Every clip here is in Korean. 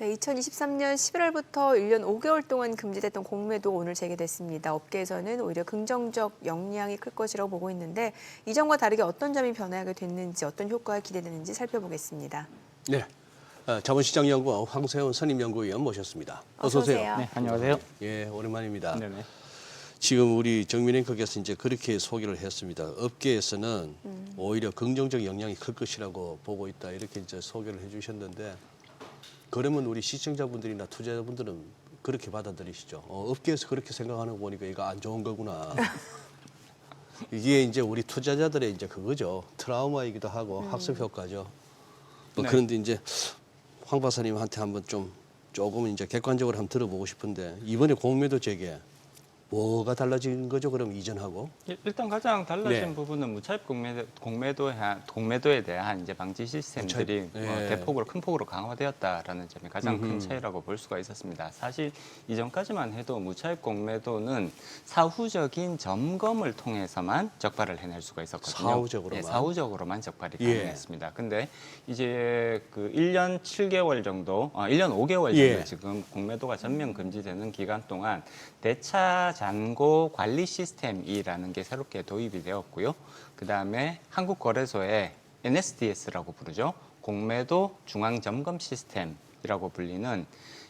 네, 2023년 11월부터 1년 5개월 동안 금지됐던 공매도 오늘 재개됐습니다. 업계에서는 오히려 긍정적 영향이 클 것이라고 보고 있는데 이전과 다르게 어떤 점이 변하게 됐는지 어떤 효과가 기대되는지 살펴보겠습니다. 네, 자본시장연구원 황세훈 선임연구위원 모셨습니다. 어서 오세요. 네, 안녕하세요. 예, 오랜만입니다. 네네. 지금 우리 정민 앵커께서 이제 그렇게 소개를 했습니다. 업계에서는 오히려 긍정적 영향이 클 것이라고 보고 있다 이렇게 이제 소개를 해주셨는데 그러면 우리 시청자분들이나 투자자분들은 그렇게 받아들이시죠. 업계에서 그렇게 생각하는 거 보니까 이거 안 좋은 거구나. 이게 이제 우리 투자자들의 이제 그거죠. 트라우마이기도 하고 학습 효과죠. 네. 그런데 이제 황 박사님한테 한번 조금 이제 객관적으로 한번 들어보고 싶은데 이번에 공매도 재개 뭐가 달라진 거죠? 그럼 이전하고? 일단 가장 달라진 네. 부분은 무차입 공매도에 대한 이제 방지 시스템들이 무차입, 큰 폭으로 강화되었다라는 점이 가장 큰 차이라고 볼 수가 있었습니다. 사실 이전까지만 해도 무차입 공매도는 사후적인 점검을 통해서만 적발을 해낼 수가 있었거든요. 사후적으로만? 네, 사후적으로만 적발이 예. 가능했습니다. 근데 이제 그 1년 7개월 정도, 1년 5개월 정도 예. 지금 공매도가 전면 금지되는 기간 동안 대차 잔고 관리 시스템이라는 게 새롭게 도입이 되었고요. 그다음에 한국거래소의 NSDS라고 부르죠. 공매도 중앙점검 시스템이라고 불리는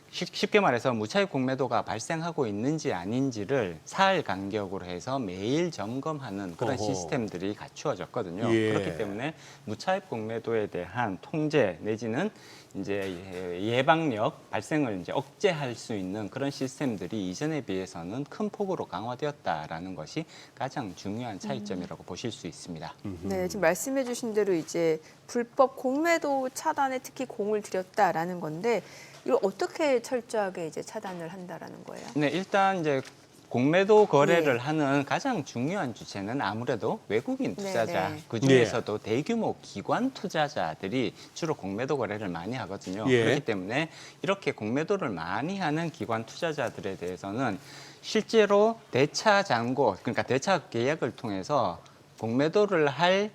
쉽게 말해서 무차입 공매도가 발생하고 있는지 아닌지를 사흘 간격으로 해서 매일 점검하는 그런 어허. 시스템들이 갖추어졌거든요. 예. 그렇기 때문에 무차입 공매도에 대한 통제 내지는 이제 예방력 발생을 이제 억제할 수 있는 그런 시스템들이 이전에 비해서는 큰 폭으로 강화되었다라는 것이 가장 중요한 차이점이라고 보실 수 있습니다. 네, 지금 말씀해주신 대로 이제 불법 공매도 차단에 특히 공을 들였다라는 건데 이걸 어떻게 철저하게 이제 차단을 한다라는 거예요? 네, 일단 이제 공매도 거래를 예. 하는 가장 중요한 주체는 아무래도 외국인 투자자, 네네. 그 중에서도 대규모 기관 투자자들이 주로 공매도 거래를 많이 하거든요. 예. 그렇기 때문에 이렇게 공매도를 많이 하는 기관 투자자들에 대해서는 실제로 대차 잔고, 그러니까 대차 계약을 통해서 공매도를 할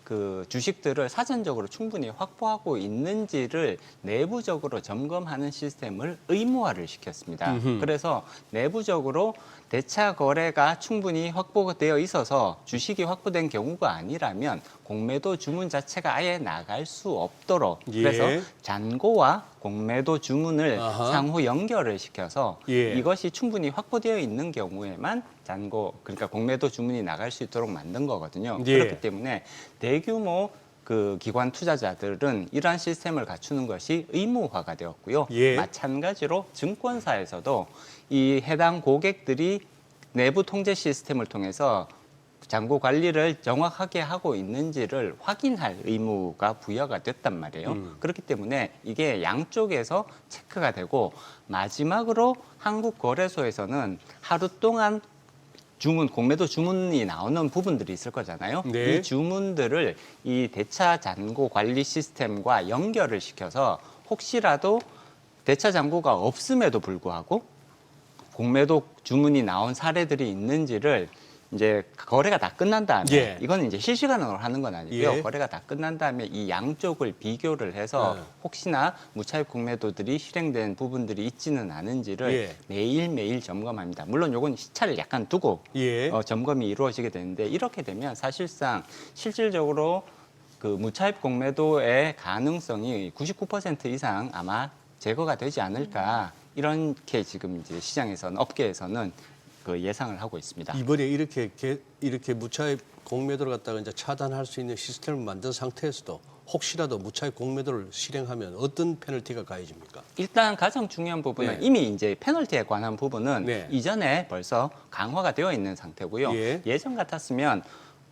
그 주식들을 사전적으로 충분히 확보하고 있는지를 내부적으로 점검하는 시스템을 의무화를 시켰습니다. 그래서 내부적으로 대차 거래가 충분히 확보되어 있어서 주식이 확보된 경우가 아니라면 공매도 주문 자체가 아예 나갈 수 없도록 예. 그래서 잔고와 공매도 주문을 아하. 상호 연결을 시켜서 예. 이것이 충분히 확보되어 있는 경우에만 잔고 그러니까 공매도 주문이 나갈 수 있도록 만든 거거든요. 예. 그렇기 때문에 대규모 그 기관 투자자들은 이러한 시스템을 갖추는 것이 의무화가 되었고요. 예. 마찬가지로 증권사에서도 이 해당 고객들이 내부 통제 시스템을 통해서 잔고 관리를 정확하게 하고 있는지를 확인할 의무가 부여가 됐단 말이에요. 그렇기 때문에 이게 양쪽에서 체크가 되고 마지막으로 한국거래소에서는 하루 동안 공매도 주문이 나오는 부분들이 있을 거잖아요. 네. 이 주문들을 이 대차 잔고 관리 시스템과 연결을 시켜서 혹시라도 대차 잔고가 없음에도 불구하고 공매도 주문이 나온 사례들이 있는지를 이제 거래가 다 끝난 다음에 예. 이거는 이제 실시간으로 하는 건 아니고요. 예. 거래가 다 끝난 다음에 이 양쪽을 비교를 해서 혹시나 무차입 공매도들이 실행된 부분들이 있지는 않은지를 예. 매일매일 점검합니다. 물론 요건 시차를 약간 두고 예. 점검이 이루어지게 되는데 이렇게 되면 사실상 실질적으로 그 무차입 공매도의 가능성이 99% 이상 아마 제거가 되지 않을까 이렇게 지금 이제 시장에서는 업계에서는 그 예상을 하고 있습니다. 이번에 이렇게 무차입 공매도를 갖다가 이제 차단할 수 있는 시스템을 만든 상태에서도 혹시라도 무차입 공매도를 실행하면 어떤 페널티가 가해집니까? 일단 가장 중요한 부분은 네. 이미 이제 페널티에 관한 부분은 네. 이전에 벌써 강화가 되어 있는 상태고요. 예. 예전 같았으면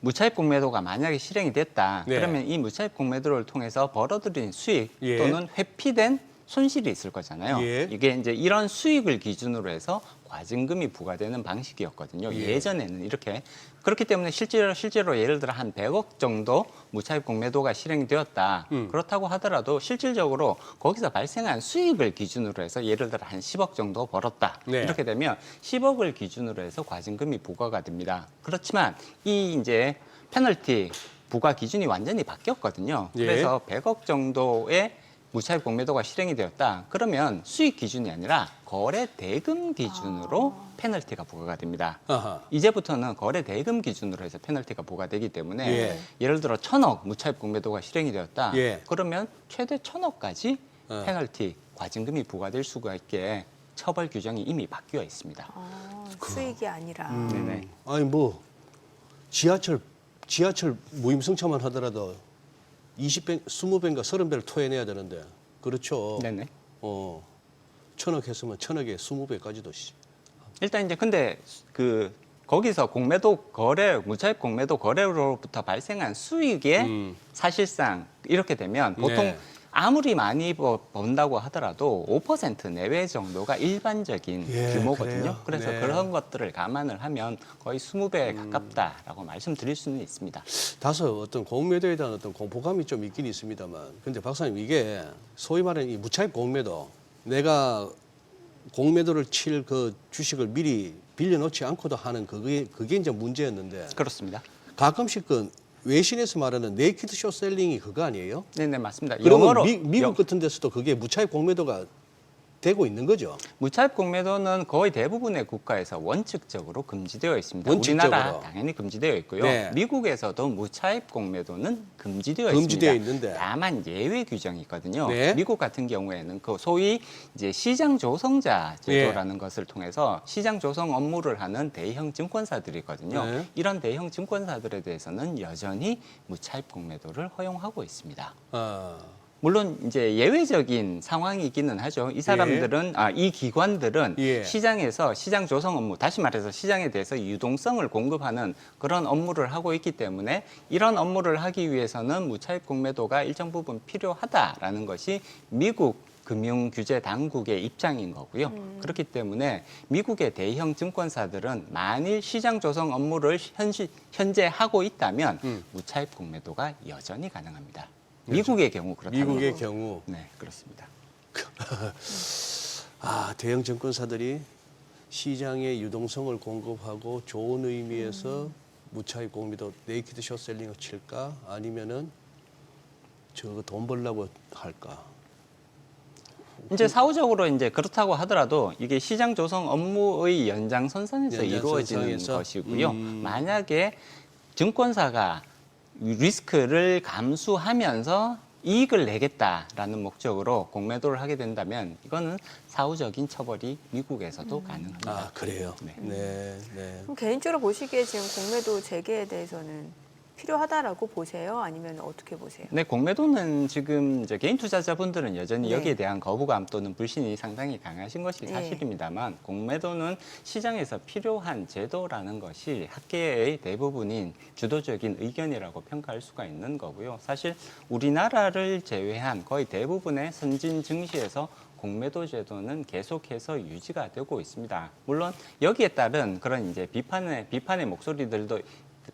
무차입 공매도가 만약에 실행이 됐다. 네. 그러면 이 무차입 공매도를 통해서 벌어들인 수익 예. 또는 회피된 손실이 있을 거잖아요. 예. 이게 이제 이런 수익을 기준으로 해서 과징금이 부과되는 방식이었거든요. 예. 예전에는 이렇게 그렇기 때문에 실제로 예를 들어 한 100억 정도 무차입 공매도가 실행되었다. 그렇다고 하더라도 실질적으로 거기서 발생한 수익을 기준으로 해서 예를 들어 한 10억 정도 벌었다. 네. 이렇게 되면 10억을 기준으로 해서 과징금이 부과가 됩니다. 그렇지만 이 이제 페널티 부과 기준이 완전히 바뀌었거든요. 예. 그래서 100억 정도의 무차입 공매도가 실행이 되었다. 그러면 수익 기준이 아니라 거래 대금 기준으로 페널티가 부과가 됩니다. 아하. 이제부터는 거래 대금 기준으로 해서 페널티가 부과되기 때문에 예. 예를 들어 1,000억 무차입 공매도가 실행이 되었다. 예. 그러면 최대 1,000억까지 어. 페널티, 과징금이 부과될 수가 있게 처벌 규정이 이미 바뀌어 있습니다. 수익이 아니라. 네네. 아니 뭐 지하철 무임승차만 하더라도 20배, 20배인가 30배를 토해내야 되는데 그렇죠. 네네. 1,000억 했으면 1,000억에 20배까지도 일단 이제 근데 그 거기서 공매도 거래, 무차입 공매도 거래로부터 발생한 수익에 사실상 이렇게 되면 보통 네. 아무리 많이 번다고 하더라도 5% 내외 정도가 일반적인 예, 규모거든요. 그래요. 그래서 네. 그런 것들을 감안을 하면 거의 20배 가깝다라고 말씀드릴 수는 있습니다. 다소 어떤 공매도에 대한 어떤 공포감이 좀 있긴 있습니다만 근데 박사님 이게 소위 말하는 이 무차입 공매도 내가 공매도를 칠 그 주식을 미리 빌려놓지 않고도 하는 그게 이제 문제였는데 그렇습니다. 가끔씩 그 외신에서 말하는 네이키드 숏셀링이 그거 아니에요? 네네 맞습니다. 그러면 영어로 미국 같은 데서도 그게 무차입 공매도가 되고 있는 거죠. 무차입 공매도는 거의 대부분의 국가에서 원칙적으로 금지되어 있습니다. 원칙적으로. 우리나라 당연히 금지되어 있고요. 네. 미국에서도 무차입 공매도는 금지되어 금지되어 있습니다. 있는데. 다만 예외 규정이 있거든요. 네. 미국 같은 경우에는 그 소위 이제 시장 조성자 제도라는 네. 것을 통해서 시장 조성 업무를 하는 대형 증권사들이거든요. 네. 이런 대형 증권사들에 대해서는 여전히 무차입 공매도를 허용하고 있습니다. 물론 이제 예외적인 상황이기는 하죠. 이 사람들은 이 기관들은 예. 시장에서 시장 조성 업무, 다시 말해서 시장에 대해서 유동성을 공급하는 그런 업무를 하고 있기 때문에 이런 업무를 하기 위해서는 무차입 공매도가 일정 부분 필요하다라는 것이 미국 금융 규제 당국의 입장인 거고요. 그렇기 때문에 미국의 대형 증권사들은 만일 시장 조성 업무를 현재 하고 있다면 무차입 공매도가 여전히 가능합니다. 미국의 경우 그렇다면 미국의 경우 네 그렇습니다. 대형 증권사들이 시장에 유동성을 공급하고 좋은 의미에서 무차입 공매도 네이키드 숏셀링을 칠까 아니면은 저거 돈 벌려고 할까? 이제 사후적으로 이제 그렇다고 하더라도 이게 시장 조성 업무의 연장선상에서 이루어지는 연장선상에서? 것이고요. 만약에 증권사가 리스크를 감수하면서 이익을 내겠다라는 목적으로 공매도를 하게 된다면 이거는 사후적인 처벌이 미국에서도 가능합니다. 아 그래요. 네. 네. 그럼 개인적으로 보시기에 지금 공매도 재개에 대해서는 필요하다라고 보세요? 아니면 어떻게 보세요? 네, 공매도는 지금 이제 개인 투자자분들은 여전히 네. 여기에 대한 거부감 또는 불신이 상당히 강하신 것이 네. 사실입니다만 공매도는 시장에서 필요한 제도라는 것이 학계의 대부분인 주도적인 의견이라고 평가할 수가 있는 거고요. 사실 우리나라를 제외한 거의 대부분의 선진 증시에서 공매도 제도는 계속해서 유지가 되고 있습니다. 물론 여기에 따른 그런 이제 비판의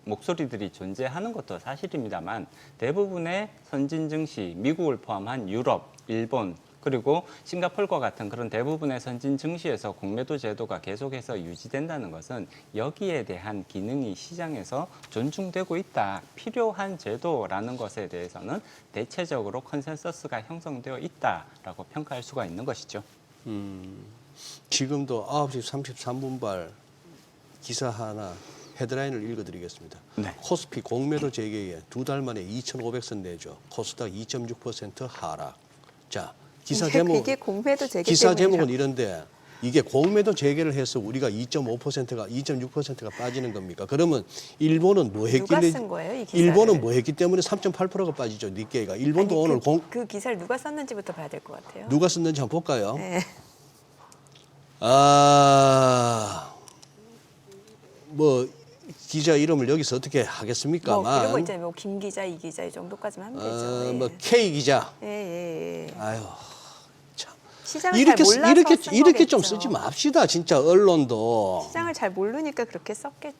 목소리들이 존재하는 것도 사실입니다만 대부분의 선진 증시, 미국을 포함한 유럽, 일본, 그리고 싱가포르와 같은 그런 대부분의 선진 증시에서 공매도 제도가 계속해서 유지된다는 것은 여기에 대한 기능이 시장에서 존중되고 있다, 필요한 제도라는 것에 대해서는 대체적으로 컨센서스가 형성되어 있다라고 평가할 수가 있는 것이죠. 지금도 9시 33분발 기사 하나 헤드라인을 읽어드리겠습니다. 네. 코스피 공매도 재개에 2달 만에 2,500선 내죠. 코스닥 2.6% 하락. 자, 기사 제목 이게 공매도 재개 기사 때문이죠. 제목은 이런데 이게 공매도 재개를 해서 우리가 2.6%가 빠지는 겁니까? 그러면 일본은 뭐 누가 했길래 쓴 거예요, 이 기사를? 일본은 뭐 했기 때문에 3.8%가 빠지죠. 니케이가. 일본도 아니, 오늘 그 기사를 누가 썼는지부터 봐야 될 것 같아요. 누가 썼는지 한번 볼까요? 네. 뭐 기자 이름을 여기서 어떻게 뭐 하겠습니까만 이런 거 있잖아요. 뭐 김 기자, 이 기자 이 정도까지만 하면 되죠. 예. 뭐 K 기자. 예. 아유 참 시장을 이렇게 잘 몰라서 이렇게 쓴 이렇게 좀 거겠죠. 쓰지 맙시다. 진짜 언론도 시장을 잘 모르니까 그렇게 썼겠.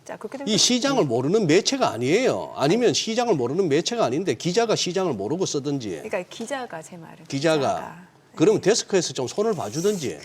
자, 그렇게 되면 이 시장을 모르는 매체가 아니에요. 아니면 시장을 모르는 매체가 아닌데 기자가 시장을 모르고 쓰든지 그러니까 기자가 제 말은 기자가 그러면 데스크에서 좀 손을 봐주든지.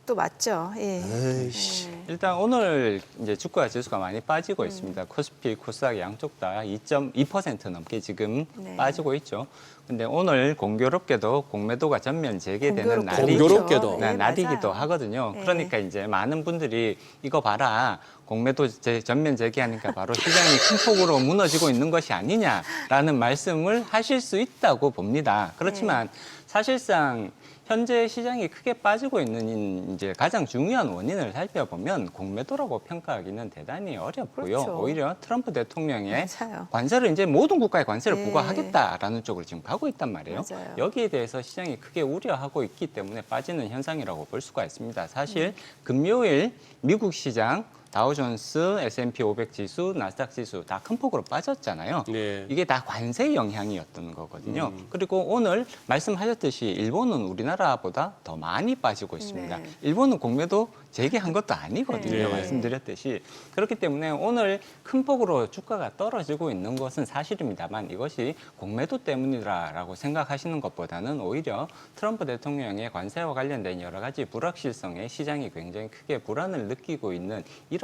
또 맞죠. 예. 에이씨. 일단 오늘 이제 주가 지수가 많이 빠지고 있습니다. 코스피, 코스닥 양쪽 다 2.2% 넘게 지금 네. 빠지고 있죠. 근데 오늘 공교롭게도 공매도가 전면 재개되는 날이 공교롭게도. 네, 네, 날이기도 맞아요. 하거든요. 네. 그러니까 이제 많은 분들이 이거 봐라. 공매도 전면 재개하니까 바로 시장이 큰 폭으로 무너지고 있는 것이 아니냐라는 말씀을 하실 수 있다고 봅니다. 그렇지만 사실상 현재 시장이 크게 빠지고 있는 이제 가장 중요한 원인을 살펴보면 공매도라고 평가하기는 대단히 어렵고요. 그렇죠. 오히려 트럼프 대통령의 맞아요. 관세를 이제 모든 국가에 관세를 네. 부과하겠다라는 쪽으로 지금 가고 있단 말이에요. 맞아요. 여기에 대해서 시장이 크게 우려하고 있기 때문에 빠지는 현상이라고 볼 수가 있습니다. 사실 금요일 미국 시장 다우존스, S&P 500 지수, 나스닥 지수 다 큰 폭으로 빠졌잖아요. 네. 이게 다 관세 영향이었던 거거든요. 그리고 오늘 말씀하셨듯이 일본은 우리나라보다 더 많이 빠지고 있습니다. 네. 일본은 공매도 재개한 것도 아니거든요. 네. 말씀드렸듯이. 그렇기 때문에 오늘 큰 폭으로 주가가 떨어지고 있는 것은 사실입니다만 이것이 공매도 때문이라고 생각하시는 것보다는 오히려 트럼프 대통령의 관세와 관련된 여러 가지 불확실성에 시장이 굉장히 크게 불안을 느끼고 있는 이런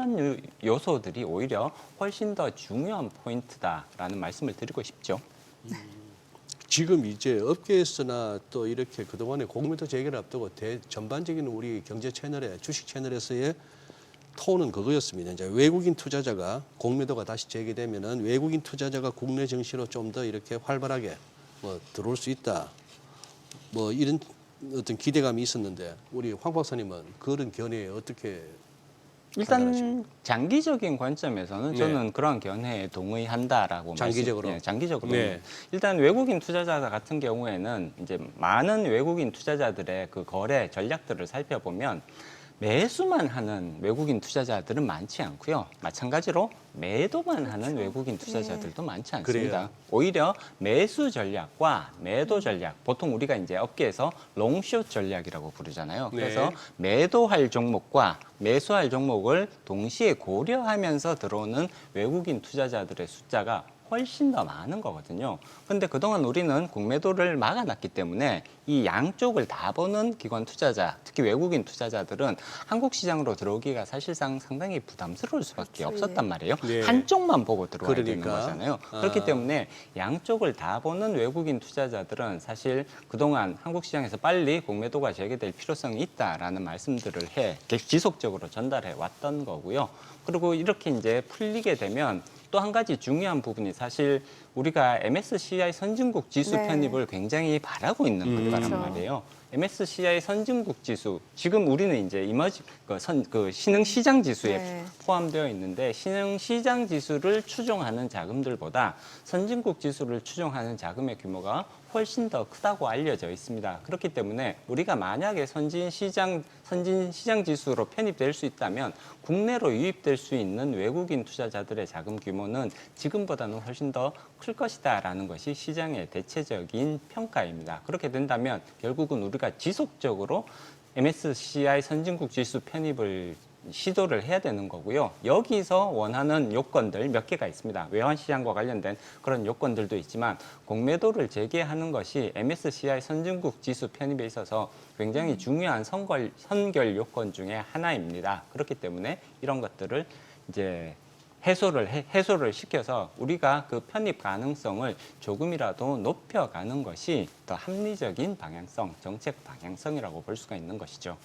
요소들이 오히려 훨씬 더 중요한 포인트다라는 말씀을 드리고 싶죠. 지금 이제 업계에서나 또 이렇게 그동안에 공매도 재개를 앞두고 전반적인 우리 경제 채널에 주식 채널에서의 톤은 그거였습니다. 이제 외국인 투자자가 공매도가 다시 재개되면은 외국인 투자자가 국내 증시로 좀 더 이렇게 활발하게 뭐 들어올 수 있다. 뭐 이런 어떤 기대감이 있었는데 우리 황 박사님은 그런 견해에 어떻게 일단 장기적인 관점에서는 네. 저는 그런 견해에 동의한다라고 장기적으로? 장기적으로 네. 일단 외국인 투자자 같은 경우에는 이제 많은 외국인 투자자들의 그 거래 전략들을 살펴보면 매수만 하는 외국인 투자자들은 많지 않고요. 마찬가지로 매도만 하는 외국인 투자자들도 많지 않습니다. 그래요. 오히려 매수 전략과 매도 전략, 보통 우리가 이제 업계에서 롱숏 전략이라고 부르잖아요. 네. 그래서 매도할 종목과 매수할 종목을 동시에 고려하면서 들어오는 외국인 투자자들의 숫자가 훨씬 더 많은 거거든요. 그런데 그동안 우리는 공매도를 막아놨기 때문에 이 양쪽을 다 보는 기관 투자자, 특히 외국인 투자자들은 한국 시장으로 들어오기가 사실상 상당히 부담스러울 수밖에 그렇죠, 없었단 말이에요. 네. 한쪽만 보고 들어와야 되는 그러니까. 거잖아요. 아. 그렇기 때문에 양쪽을 다 보는 외국인 투자자들은 사실 그동안 한국 시장에서 빨리 공매도가 재개될 필요성이 있다라는 말씀들을 지속적으로 전달해 왔던 거고요. 그리고 이렇게 이제 풀리게 되면 또 한 가지 중요한 부분이 사실 우리가 MSCI 선진국 지수 네. 편입을 굉장히 바라고 있는 국가란 그렇죠. 말이에요. MSCI 선진국 지수, 지금 우리는 이제 신흥 시장 지수에 네. 포함되어 있는데 신흥 시장 지수를 추종하는 자금들보다 선진국 지수를 추종하는 자금의 규모가 훨씬 더 크다고 알려져 있습니다. 그렇기 때문에 우리가 만약에 선진 시장 지수로 편입될 수 있다면 국내로 유입될 수 있는 외국인 투자자들의 자금 규모는 지금보다는 훨씬 더 클 것이다라는 것이 시장의 대체적인 평가입니다. 그렇게 된다면 결국은 우리가 지속적으로 MSCI 선진국 지수 편입을 시도를 해야 되는 거고요. 여기서 원하는 요건들 몇 개가 있습니다. 외환시장과 관련된 그런 요건들도 있지만 공매도를 재개하는 것이 MSCI 선진국 지수 편입에 있어서 굉장히 중요한 선결 요건 중에 하나입니다. 그렇기 때문에 이런 것들을 이제 해소를 시켜서 우리가 그 편입 가능성을 조금이라도 높여가는 것이 더 합리적인 방향성, 정책 방향성이라고 볼 수가 있는 것이죠.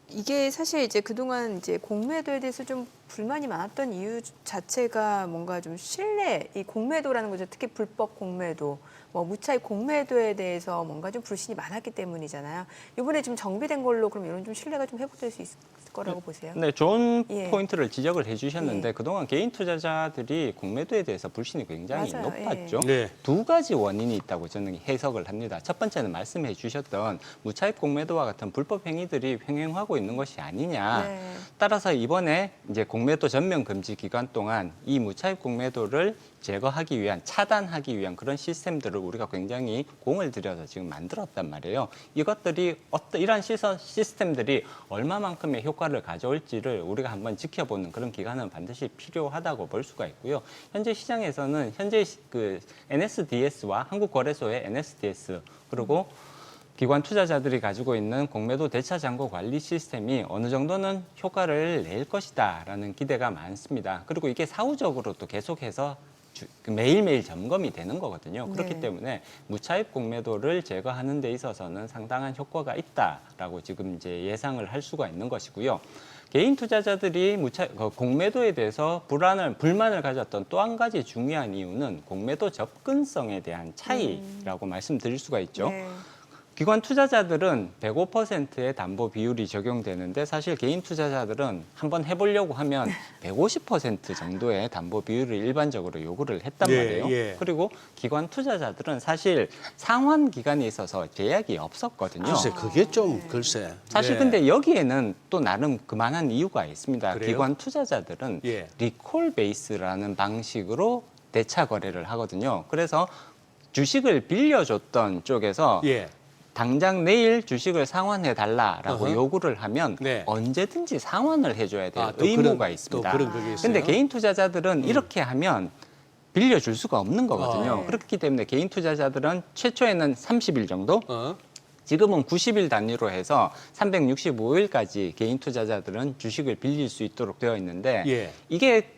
이게 사실 이제 그동안 이제 공매도에 대해서 좀 불만이 많았던 이유 자체가 뭔가 좀 신뢰, 이 공매도라는 거죠. 특히 불법 공매도, 뭐 무차익 공매도에 대해서 뭔가 좀 불신이 많았기 때문이잖아요. 이번에 좀 정비된 걸로 그럼 이런 좀 신뢰가 좀 회복될 수 있을 거라고 보세요? 네, 좋은 예. 포인트를 지적을 해주셨는데 예. 그동안 개인 투자자들이 공매도에 대해서 불신이 굉장히 맞아요. 높았죠. 네. 두 가지 원인이 있다고 저는 해석을 합니다. 첫 번째는 말씀해 주셨던 무차익 공매도와 같은 불법 행위들이 횡행하고 있는 것이 아니냐. 네. 따라서 이번에 이제 공매도 전면 금지 기간 동안 이 무차익 공매도를 제거하기 위한, 차단하기 위한 그런 시스템들을 우리가 굉장히 공을 들여서 지금 만들었단 말이에요. 이것들이 이러한 시스템들이 얼마만큼의 효과를 가져올지를 우리가 한번 지켜보는 그런 기간은 반드시 필요하다고 볼 수가 있고요. 현재 시장에서는 현재 그 NSDS와 한국거래소의 NSDS 그리고 기관 투자자들이 가지고 있는 공매도 대차 잔고 관리 시스템이 어느 정도는 효과를 낼 것이다라는 기대가 많습니다. 그리고 이게 사후적으로 또 계속해서 매일매일 점검이 되는 거거든요. 그렇기 네. 때문에 무차입 공매도를 제거하는 데 있어서는 상당한 효과가 있다라고 지금 이제 예상을 할 수가 있는 것이고요. 개인 투자자들이 공매도에 대해서 불만을 가졌던 또 한 가지 중요한 이유는 공매도 접근성에 대한 차이라고 말씀드릴 수가 있죠. 네. 기관 투자자들은 105%의 담보 비율이 적용되는데 사실 개인 투자자들은 한번 해보려고 하면 150% 정도의 담보 비율을 일반적으로 요구를 했단 예, 말이에요. 예. 그리고 기관 투자자들은 사실 상환 기간에 있어서 제약이 없었거든요. 글쎄 그게 좀 글쎄. 사실 네. 근데 여기에는 또 나름 그만한 이유가 있습니다. 그래요? 기관 투자자들은 예. 리콜 베이스라는 방식으로 대차 거래를 하거든요. 그래서 주식을 빌려줬던 쪽에서 예. 당장 내일 주식을 상환해 달라라고 어허. 요구를 하면 네. 언제든지 상환을 해줘야 될 또 의무가 그런, 있습니다. 또 그런 그게 있어요. 근데 개인 투자자들은 이렇게 하면 빌려줄 수가 없는 거거든요. 아. 그렇기 때문에 개인 투자자들은 최초에는 30일 정도, 지금은 90일 단위로 해서 365일까지 개인 투자자들은 주식을 빌릴 수 있도록 되어 있는데 예. 이게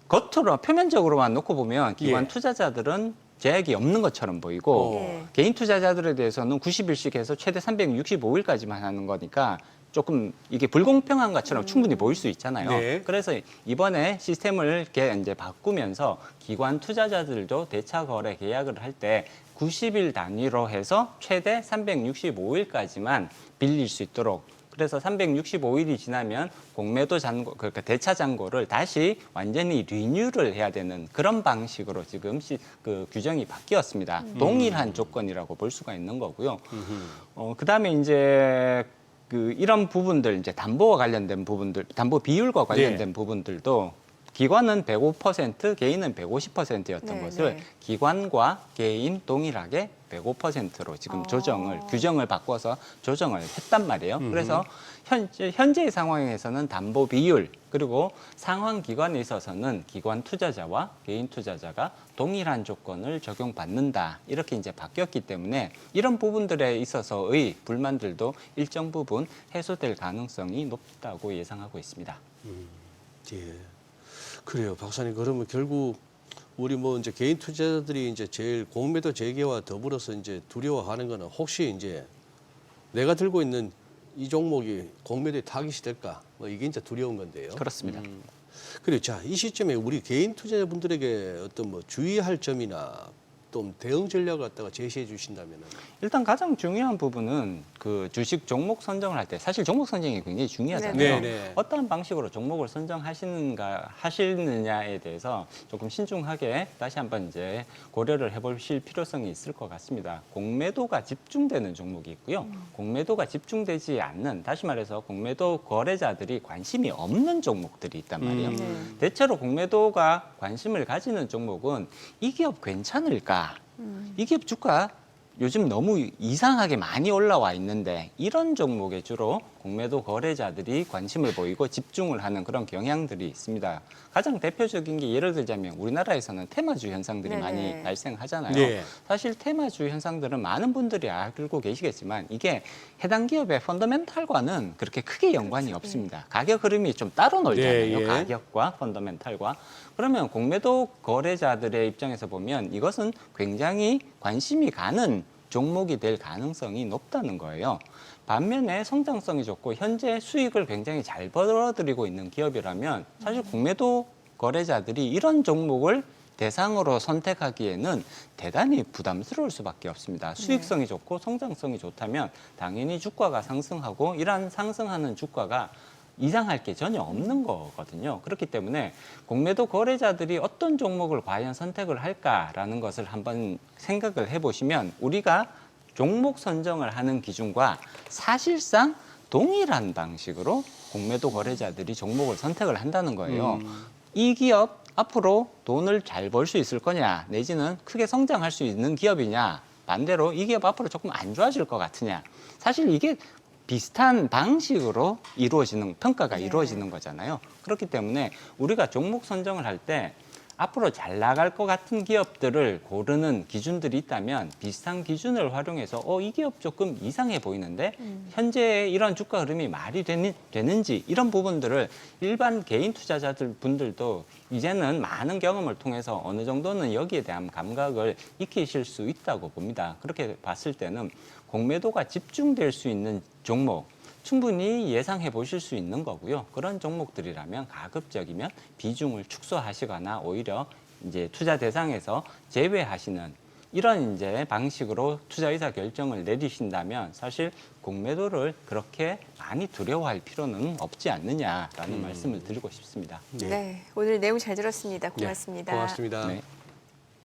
겉으로 표면적으로만 놓고 보면 기관 예. 투자자들은 제약이 없는 것처럼 보이고 예. 개인 투자자들에 대해서는 90일씩 해서 최대 365일까지만 하는 거니까 조금 이게 불공평한 것처럼 충분히 보일 수 있잖아요. 네. 그래서 이번에 시스템을 이제 바꾸면서 기관 투자자들도 대차 거래 계약을 할 때 90일 단위로 해서 최대 365일까지만 빌릴 수 있도록, 그래서 365일이 지나면 공매도 잔고, 그러니까 대차 잔고를 다시 완전히 리뉴를 해야 되는 그런 방식으로 지금 그 규정이 바뀌었습니다. 동일한 조건이라고 볼 수가 있는 거고요. 그다음에 이제 이런 부분들, 이제 담보와 관련된 부분들, 담보 비율과 관련된 네. 부분들도 기관은 105%, 개인은 150%였던 네, 것을 네. 기관과 개인 동일하게 105%로 지금 규정을 바꿔서 조정을 했단 말이에요. 그래서 현재의 상황에서는 담보 비율 그리고 상환 기관에 있어서는 기관 투자자와 개인 투자자가 동일한 조건을 적용받는다, 이렇게 이제 바뀌었기 때문에 이런 부분들에 있어서의 불만들도 일정 부분 해소될 가능성이 높다고 예상하고 있습니다. 예. 그래요, 박사님. 그러면 결국 우리 뭐 이제 개인 투자자들이 이제 제일 공매도 재개와 더불어서 이제 두려워하는 거는 혹시 이제 내가 들고 있는 이 종목이 공매도에 타깃이 될까? 뭐 이게 이제 두려운 건데요. 그렇습니다. 그리고 자, 이 시점에 우리 개인 투자자분들에게 어떤 뭐 주의할 점이나 좀 대응 전략을 갖다가 제시해 주신다면은. 일단 가장 중요한 부분은 그 주식 종목 선정을 할 때 사실 종목 선정이 굉장히 중요하잖아요. 네네. 어떠한 방식으로 종목을 하시느냐에 대해서 조금 신중하게 다시 한번 이제 고려를 해보실 필요성이 있을 것 같습니다. 공매도가 집중되는 종목이 있고요. 공매도가 집중되지 않는, 다시 말해서 공매도 거래자들이 관심이 없는 종목들이 있단 말이에요. 대체로 공매도가 관심을 가지는 종목은 이 기업 괜찮을까? 이 기업 주가 요즘 너무 이상하게 많이 올라와 있는데, 이런 종목에 주로 공매도 거래자들이 관심을 보이고 집중을 하는 그런 경향들이 있습니다. 가장 대표적인 게 예를 들자면 우리나라에서는 테마주 현상들이 네네. 많이 발생하잖아요. 네. 사실 테마주 현상들은 많은 분들이 알고 계시겠지만 이게 해당 기업의 펀더멘탈과는 그렇게 크게 연관이 없습니다. 가격 흐름이 좀 따로 놀잖아요. 네, 예. 가격과 펀더멘탈과. 그러면 공매도 거래자들의 입장에서 보면 이것은 굉장히 관심이 가는 종목이 될 가능성이 높다는 거예요. 반면에 성장성이 좋고 현재 수익을 굉장히 잘 벌어들이고 있는 기업이라면 사실 공매도 거래자들이 이런 종목을 대상으로 선택하기에는 대단히 부담스러울 수밖에 없습니다. 수익성이 좋고 성장성이 좋다면 당연히 주가가 상승하고, 이러한 상승하는 주가가 이상할 게 전혀 없는 거거든요. 그렇기 때문에 공매도 거래자들이 어떤 종목을 과연 선택을 할까라는 것을 한번 생각을 해보시면 우리가 종목 선정을 하는 기준과 사실상 동일한 방식으로 공매도 거래자들이 종목을 선택을 한다는 거예요. 이 기업 앞으로 돈을 잘 벌 수 있을 거냐, 내지는 크게 성장할 수 있는 기업이냐, 반대로 이 기업 앞으로 조금 안 좋아질 것 같으냐. 사실 이게 비슷한 방식으로 이루어지는, 평가가 이루어지는 거잖아요. 그렇기 때문에 우리가 종목 선정을 할 때 앞으로 잘 나갈 것 같은 기업들을 고르는 기준들이 있다면 비슷한 기준을 활용해서 이 기업 조금 이상해 보이는데 현재 이런 주가 흐름이 말이 되는지 이런 부분들을 일반 개인 투자자들 분들도 이제는 많은 경험을 통해서 어느 정도는 여기에 대한 감각을 익히실 수 있다고 봅니다. 그렇게 봤을 때는 공매도가 집중될 수 있는 종목 충분히 예상해 보실 수 있는 거고요. 그런 종목들이라면 가급적이면 비중을 축소하시거나 오히려 이제 투자 대상에서 제외하시는 이런 이제 방식으로 투자 의사 결정을 내리신다면 사실 공매도를 그렇게 많이 두려워할 필요는 없지 않느냐라는 말씀을 드리고 싶습니다. 네, 오늘 내용 잘 들었습니다. 고맙습니다. 고맙습니다. 네.